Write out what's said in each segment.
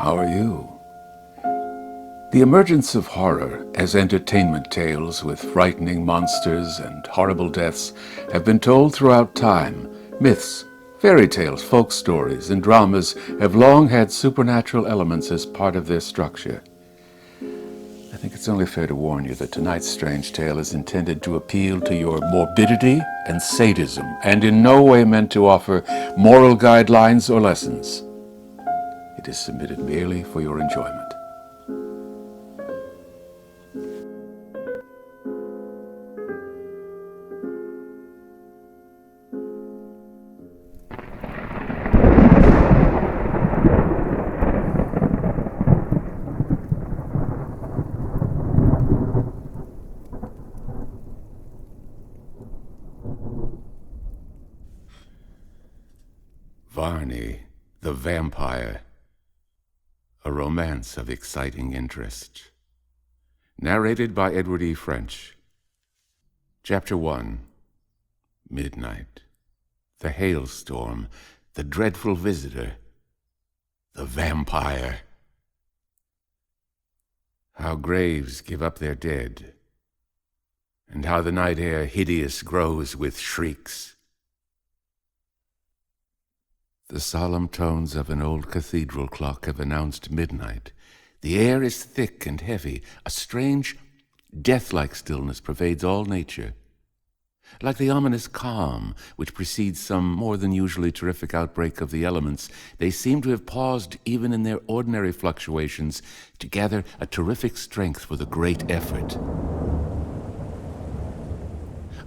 How are you? The emergence of horror as entertainment tales with frightening monsters and horrible deaths have been told throughout time. Myths, fairy tales, folk stories, and dramas have long had supernatural elements as part of their structure. I think it's only fair to warn you that tonight's strange tale is intended to appeal to your morbidity and sadism, and in no way meant to offer moral guidelines or lessons. It is submitted merely for your enjoyment. Varney, the Vampire. A romance of exciting interest. Narrated by Edward E. French. Chapter 1. Midnight. The hailstorm. The dreadful visitor. The vampire. How graves give up their dead, and how the night air hideous grows with shrieks. The solemn tones of an old cathedral clock have announced midnight. The air is thick and heavy. A strange, death-like stillness pervades all nature. Like the ominous calm which precedes some more than usually terrific outbreak of the elements, they seem to have paused even in their ordinary fluctuations to gather a terrific strength for the great effort.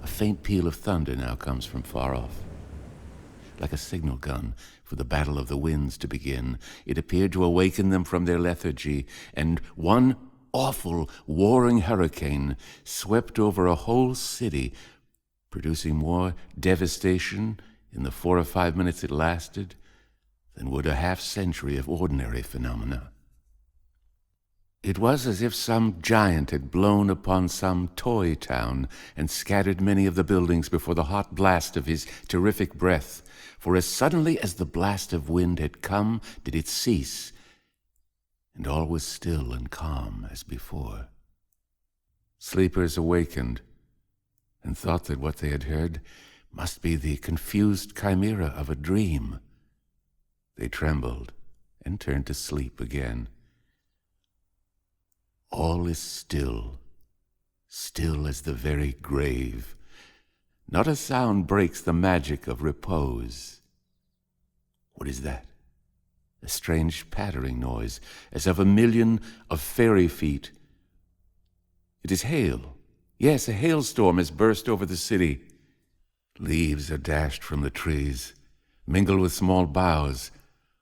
A faint peal of thunder now comes from far off. Like a signal gun for the battle of the winds to begin, it appeared to awaken them from their lethargy, and one awful, warring hurricane swept over a whole city, producing more devastation in the 4 or 5 minutes it lasted than would a half-century of ordinary phenomena. It was as if some giant had blown upon some toy town and scattered many of the buildings before the hot blast of his terrific breath. For as suddenly as the blast of wind had come, did it cease, and all was still and calm as before. Sleepers awakened and thought that what they had heard must be the confused chimera of a dream. They trembled and turned to sleep again. All is still, still as the very grave. Not a sound breaks the magic of repose. What is that? A strange pattering noise, as of a million of fairy feet. It is hail. Yes, a hailstorm has burst over the city. Leaves are dashed from the trees, mingled with small boughs.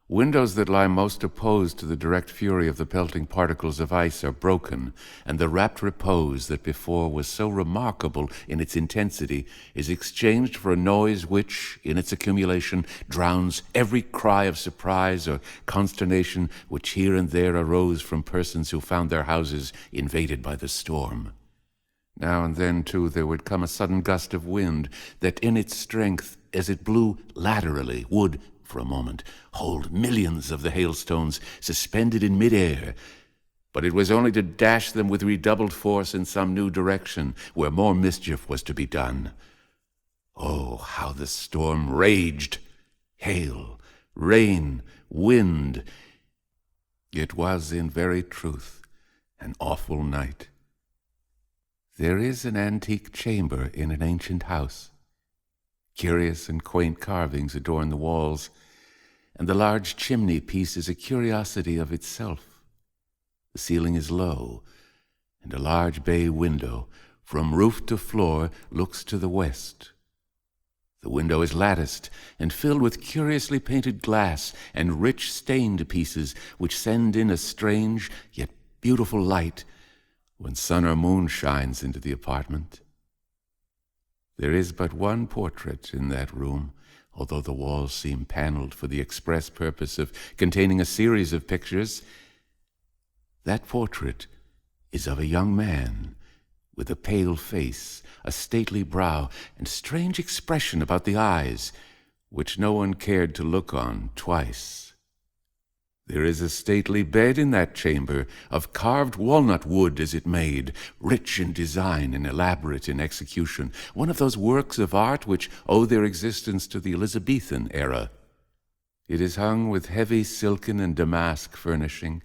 Windows that lie most opposed to the direct fury of the pelting particles of ice are broken, and the rapt repose that before was so remarkable in its intensity is exchanged for a noise which, in its accumulation, drowns every cry of surprise or consternation which here and there arose from persons who found their houses invaded by the storm. Now and then, too, there would come a sudden gust of wind that in its strength, as it blew laterally, would, for a moment, hold millions of the hailstones suspended in midair, but it was only to dash them with redoubled force in some new direction where more mischief was to be done. Oh, how the storm raged! Hail, rain, wind. It was in very truth an awful night. There is an antique chamber in an ancient house. Curious and quaint carvings adorn the walls, and the large chimney piece is a curiosity of itself. The ceiling is low, and a large bay window, from roof to floor, looks to the west. The window is latticed and filled with curiously painted glass and rich stained pieces which send in a strange yet beautiful light when sun or moon shines into the apartment. There is but one portrait in that room, although the walls seem paneled for the express purpose of containing a series of pictures. That portrait is of a young man with a pale face, a stately brow, and strange expression about the eyes, which no one cared to look on twice. There is a stately bed in that chamber, of carved walnut wood is it made, rich in design and elaborate in execution, one of those works of art which owe their existence to the Elizabethan era. It is hung with heavy silken and damask furnishing.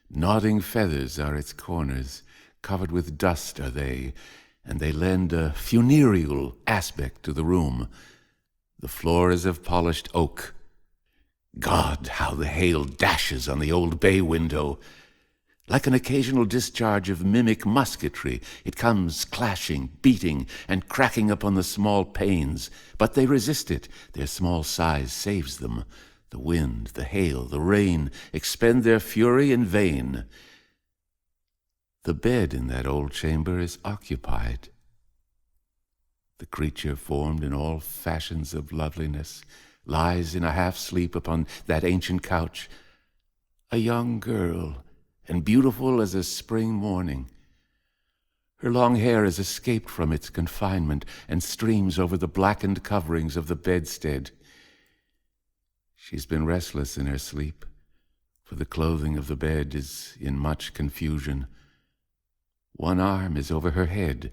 Nodding feathers are its corners, covered with dust are they, and they lend a funereal aspect to the room. The floor is of polished oak. God, how the hail dashes on the old bay window! Like an occasional discharge of mimic musketry, it comes clashing, beating, and cracking upon the small panes. But they resist it. Their small size saves them. The wind, the hail, the rain expend their fury in vain. The bed in that old chamber is occupied. The creature, formed in all fashions of loveliness, lies in a half-sleep upon that ancient couch, a young girl, and beautiful as a spring morning. Her long hair has escaped from its confinement and streams over the blackened coverings of the bedstead. She's been restless in her sleep, for the clothing of the bed is in much confusion. One arm is over her head,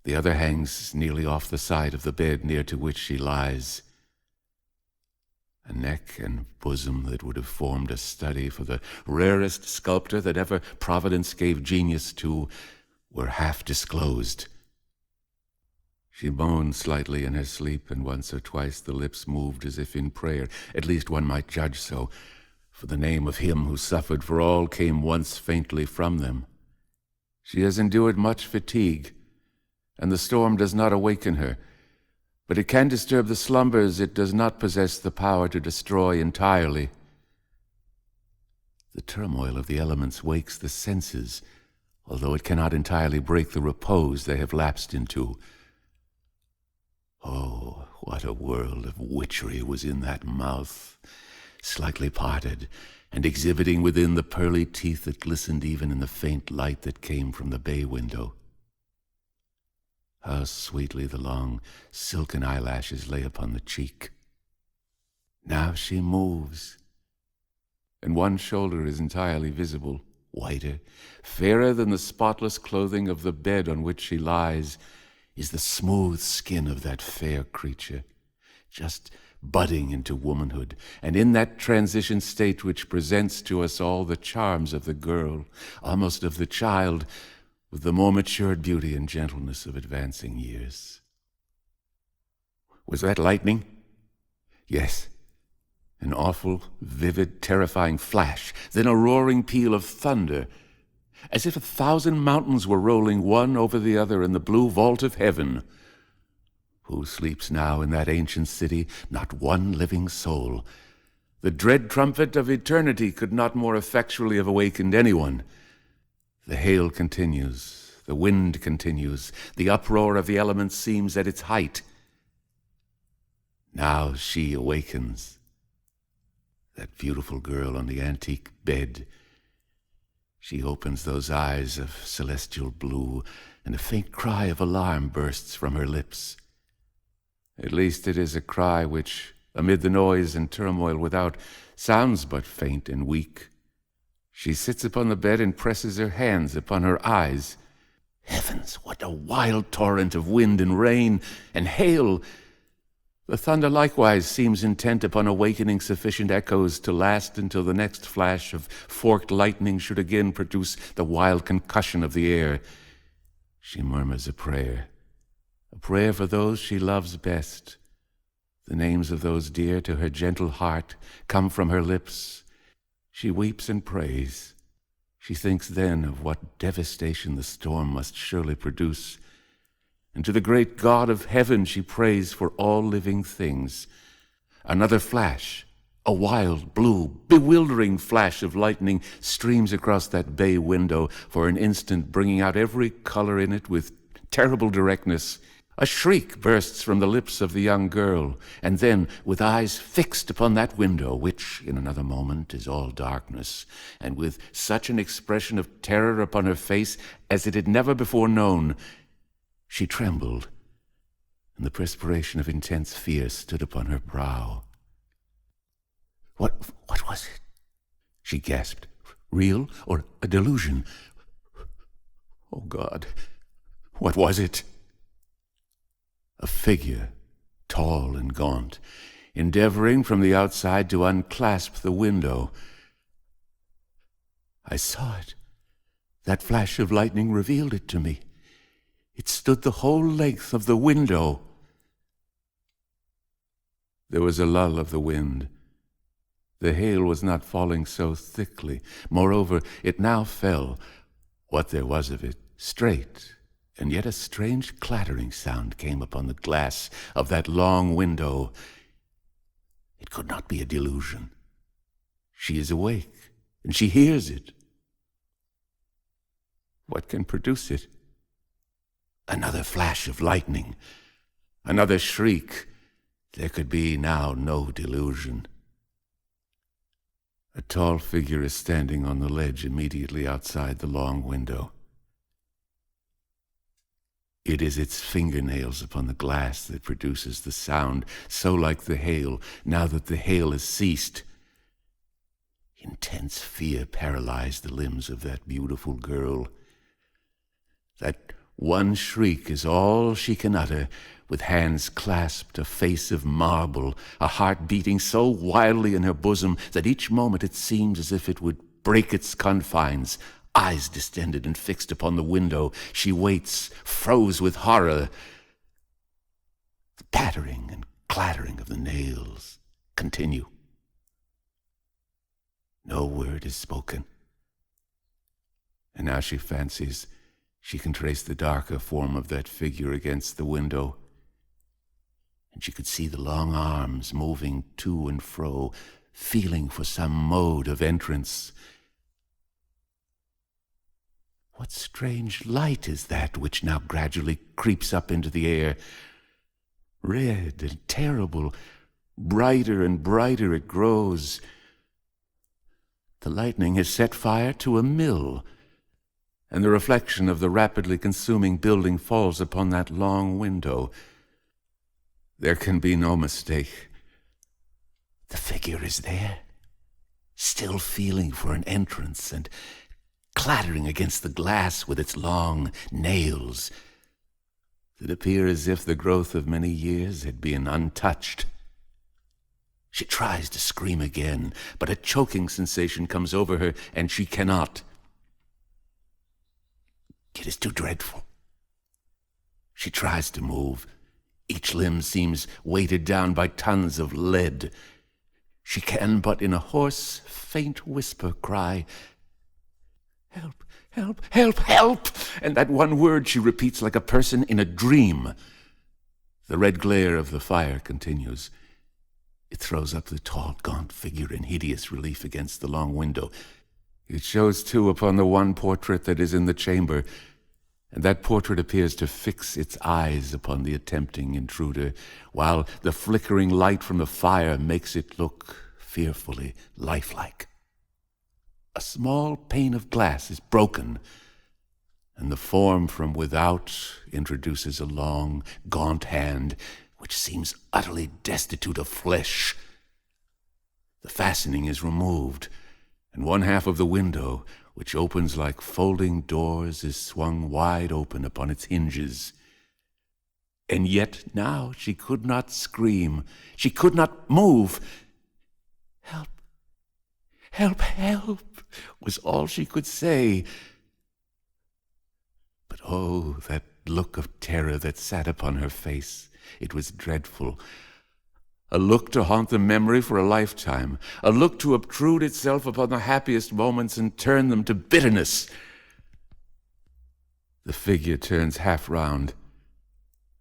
the other hangs nearly off the side of the bed near to which she lies. A neck and bosom that would have formed a study for the rarest sculptor that ever Providence gave genius to were half disclosed. She moaned slightly in her sleep, and once or twice the lips moved as if in prayer. At least one might judge so, for the name of him who suffered for all came once faintly from them. She has endured much fatigue, and the storm does not awaken her. But it can disturb the slumbers it does not possess the power to destroy entirely. The turmoil of the elements wakes the senses, although it cannot entirely break the repose they have lapsed into. Oh, what a world of witchery was in that mouth, slightly parted, and exhibiting within the pearly teeth that glistened even in the faint light that came from the bay window. How sweetly the long, silken eyelashes lay upon the cheek. Now she moves, and one shoulder is entirely visible, whiter, fairer than the spotless clothing of the bed on which she lies, is the smooth skin of that fair creature, just budding into womanhood, and in that transition state which presents to us all the charms of the girl, almost of the child, with the more matured beauty and gentleness of advancing years. Was that lightning? Yes. An awful, vivid, terrifying flash, then a roaring peal of thunder, as if 1,000 mountains were rolling one over the other in the blue vault of heaven. Who sleeps now in that ancient city? Not one living soul. The dread trumpet of eternity could not more effectually have awakened anyone. The hail continues, the wind continues, the uproar of the elements seems at its height. Now she awakens, that beautiful girl on the antique bed. She opens those eyes of celestial blue, and a faint cry of alarm bursts from her lips. At least it is a cry which, amid the noise and turmoil without, sounds but faint and weak. She sits upon the bed and presses her hands upon her eyes. Heavens, what a wild torrent of wind and rain and hail! The thunder likewise seems intent upon awakening sufficient echoes to last until the next flash of forked lightning should again produce the wild concussion of the air. She murmurs a prayer for those she loves best. The names of those dear to her gentle heart come from her lips. She weeps and prays. She thinks then of what devastation the storm must surely produce. And to the great God of heaven she prays for all living things. Another flash, a wild, blue, bewildering flash of lightning streams across that bay window for an instant, bringing out every color in it with terrible directness. A shriek bursts from the lips of the young girl, and then, with eyes fixed upon that window, which in another moment is all darkness, and with such an expression of terror upon her face as it had never before known, she trembled, and the perspiration of intense fear stood upon her brow. What was it? she gasped. Real or a delusion? Oh, God, what was it? A figure, tall and gaunt, endeavoring from the outside to unclasp the window. I saw it. That flash of lightning revealed it to me. It stood the whole length of the window. There was a lull of the wind. The hail was not falling so thickly. Moreover, it now fell, what there was of it, straight, and yet a strange clattering sound came upon the glass of that long window. It could not be a delusion. She is awake, and she hears it. What can produce it? Another flash of lightning, another shriek. There could be now no delusion. A tall figure is standing on the ledge immediately outside the long window. It is its fingernails upon the glass that produces the sound, so like the hail, now that the hail has ceased. Intense fear paralyzed the limbs of that beautiful girl. That one shriek is all she can utter, with hands clasped, a face of marble, a heart beating so wildly in her bosom that each moment it seems as if it would break its confines. Eyes distended and fixed upon the window, she waits, froze with horror. The pattering and clattering of the nails continue. No word is spoken. And now she fancies she can trace the darker form of that figure against the window. And she could see the long arms moving to and fro, feeling for some mode of entrance. What strange light is that which now gradually creeps up into the air? Red and terrible, brighter and brighter it grows. The lightning has set fire to a mill, and the reflection of the rapidly consuming building falls upon that long window. There can be no mistake. The figure is there, still feeling for an entrance and clattering against the glass with its long nails that appear as if the growth of many years had been untouched. She tries to scream again, but a choking sensation comes over her, and she cannot. It is too dreadful. She tries to move. Each limb seems weighted down by tons of lead. She can but in a hoarse, faint whisper cry, "Help, help, help, help!" And that one word she repeats like a person in a dream. The red glare of the fire continues. It throws up the tall, gaunt figure in hideous relief against the long window. It shows, too, upon the one portrait that is in the chamber, and that portrait appears to fix its eyes upon the attempting intruder, while the flickering light from the fire makes it look fearfully lifelike. A small pane of glass is broken, and the form from without introduces a long, gaunt hand, which seems utterly destitute of flesh. The fastening is removed, and one half of the window, which opens like folding doors, is swung wide open upon its hinges. And yet now she could not scream. She could not move. "Help, help, help," was all she could say. But oh, that look of terror that sat upon her face. It was dreadful. A look to haunt the memory for a lifetime. A look to obtrude itself upon the happiest moments and turn them to bitterness. The figure turns half round,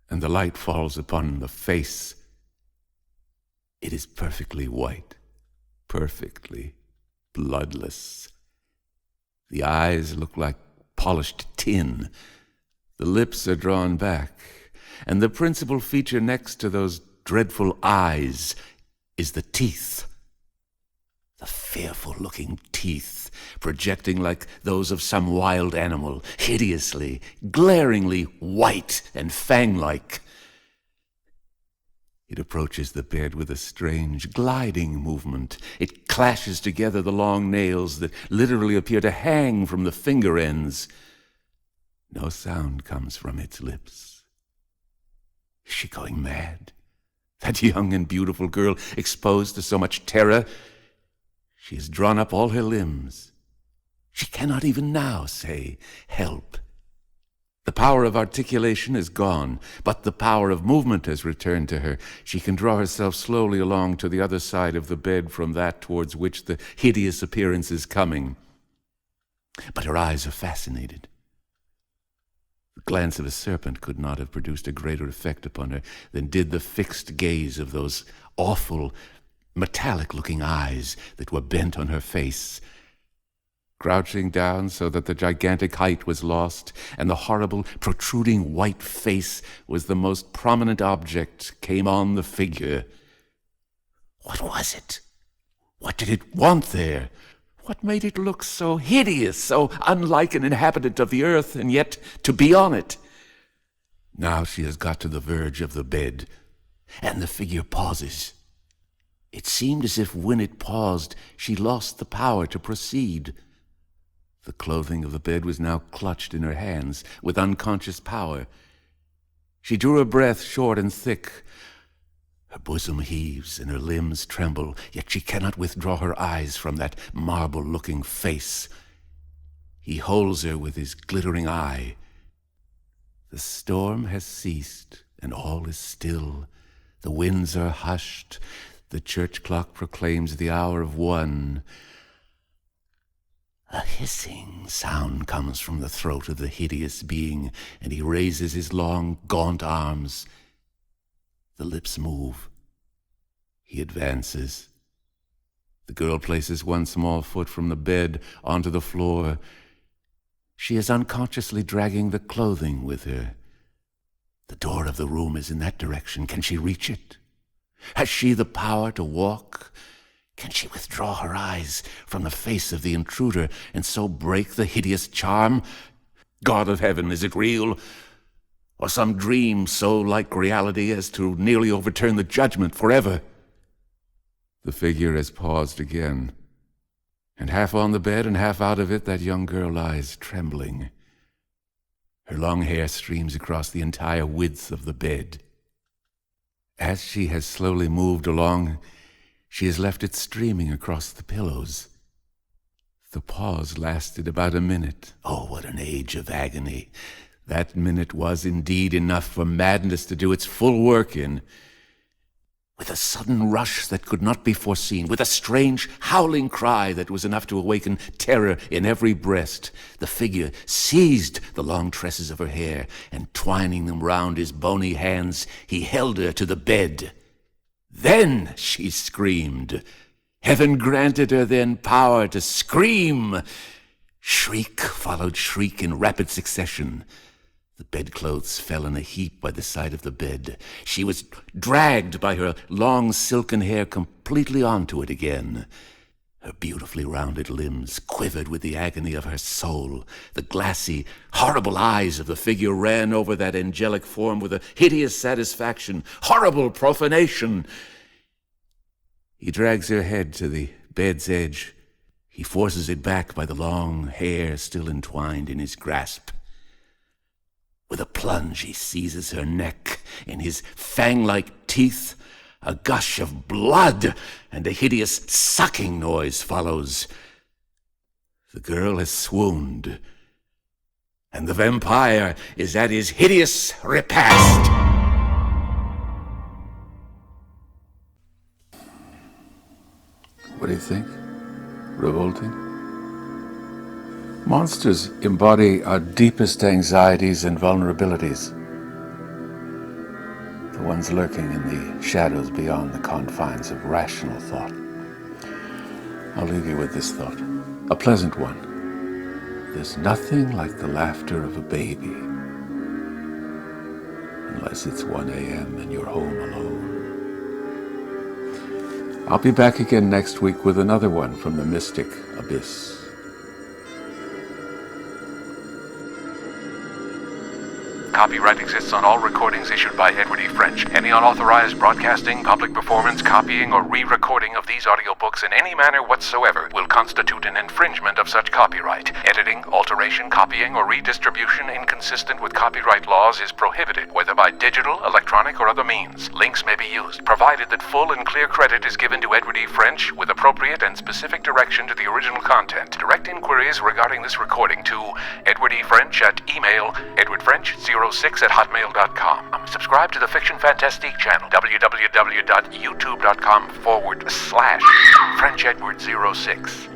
and the light falls upon the face. It is perfectly white, perfectly bloodless. The eyes look like polished tin. The lips are drawn back, and the principal feature next to those dreadful eyes is the teeth. The fearful-looking teeth, projecting like those of some wild animal, hideously, glaringly white and fang-like. It approaches the bed with a strange gliding movement. It clashes together the long nails that literally appear to hang from the finger ends. No sound comes from its lips. Is she going mad? That young and beautiful girl, exposed to so much terror, she has drawn up all her limbs. She cannot even now say, "Help." The power of articulation is gone, but the power of movement has returned to her. She can draw herself slowly along to the other side of the bed from that towards which the hideous appearance is coming. But her eyes are fascinated. The glance of a serpent could not have produced a greater effect upon her than did the fixed gaze of those awful, metallic-looking eyes that were bent on her face. Crouching down so that the gigantic height was lost, and the horrible, protruding white face was the most prominent object, came on the figure. What was it? What did it want there? What made it look so hideous, so unlike an inhabitant of the earth, and yet to be on it? Now she has got to the verge of the bed, and the figure pauses. It seemed as if when it paused, she lost the power to proceed. The clothing of the bed was now clutched in her hands with unconscious power. She drew her breath short and thick. Her bosom heaves and her limbs tremble, yet she cannot withdraw her eyes from that marble-looking face. He holds her with his glittering eye. The storm has ceased, and all is still. The winds are hushed. The church clock proclaims the hour of 1. A hissing sound comes from the throat of the hideous being, and he raises his long, gaunt arms. The lips move. He advances. The girl places one small foot from the bed onto the floor. She is unconsciously dragging the clothing with her. The door of the room is in that direction. Can she reach it? Has she the power to walk? Can she withdraw her eyes from the face of the intruder and so break the hideous charm? God of heaven, is it real? Or some dream so like reality as to nearly overturn the judgment forever? The figure has paused again, and half on the bed and half out of it that young girl lies trembling. Her long hair streams across the entire width of the bed. As she has slowly moved along, she has left it streaming across the pillows. The pause lasted about a minute. Oh, what an age of agony! That minute was indeed enough for madness to do its full work in. With a sudden rush that could not be foreseen, with a strange, howling cry that was enough to awaken terror in every breast, the figure seized the long tresses of her hair, and twining them round his bony hands, he held her to the bed. Then she screamed. Heaven granted her then power to scream. Shriek followed shriek in rapid succession. The bedclothes fell in a heap by the side of the bed. She was dragged by her long silken hair completely onto it again. Her beautifully rounded limbs quivered with the agony of her soul. The glassy, horrible eyes of the figure ran over that angelic form with a hideous satisfaction, horrible profanation. He drags her head to the bed's edge. He forces it back by the long hair still entwined in his grasp. With a plunge, he seizes her neck. In his fang-like teeth, a gush of blood and a hideous sucking noise follows. The girl has swooned, and the vampire is at his hideous repast. What do you think? Revolting? Monsters embody our deepest anxieties and vulnerabilities, the ones lurking in the shadows beyond the confines of rational thought. I'll leave you with this thought, a pleasant one. There's nothing like the laughter of a baby, unless it's 1 a.m. and you're home alone. I'll be back again next week with another one from the mystic abyss. Copyright exists on all recordings issued by Edward E. French. Any unauthorized broadcasting, public performance, copying, or re-recording of these audiobooks in any manner whatsoever will constitute an infringement of such copyright. Editing, alteration, copying, or redistribution inconsistent with copyright laws is prohibited, whether by digital, electronic, or other means. Links may be used, provided that full and clear credit is given to Edward E. French with appropriate and specific direction to the original content. Direct inquiries regarding this recording to Edward E. French at email edwardfrench06@hotmail.com. Subscribe to the Fiction Fantastique channel, www.youtube.com/FrenchEdward06.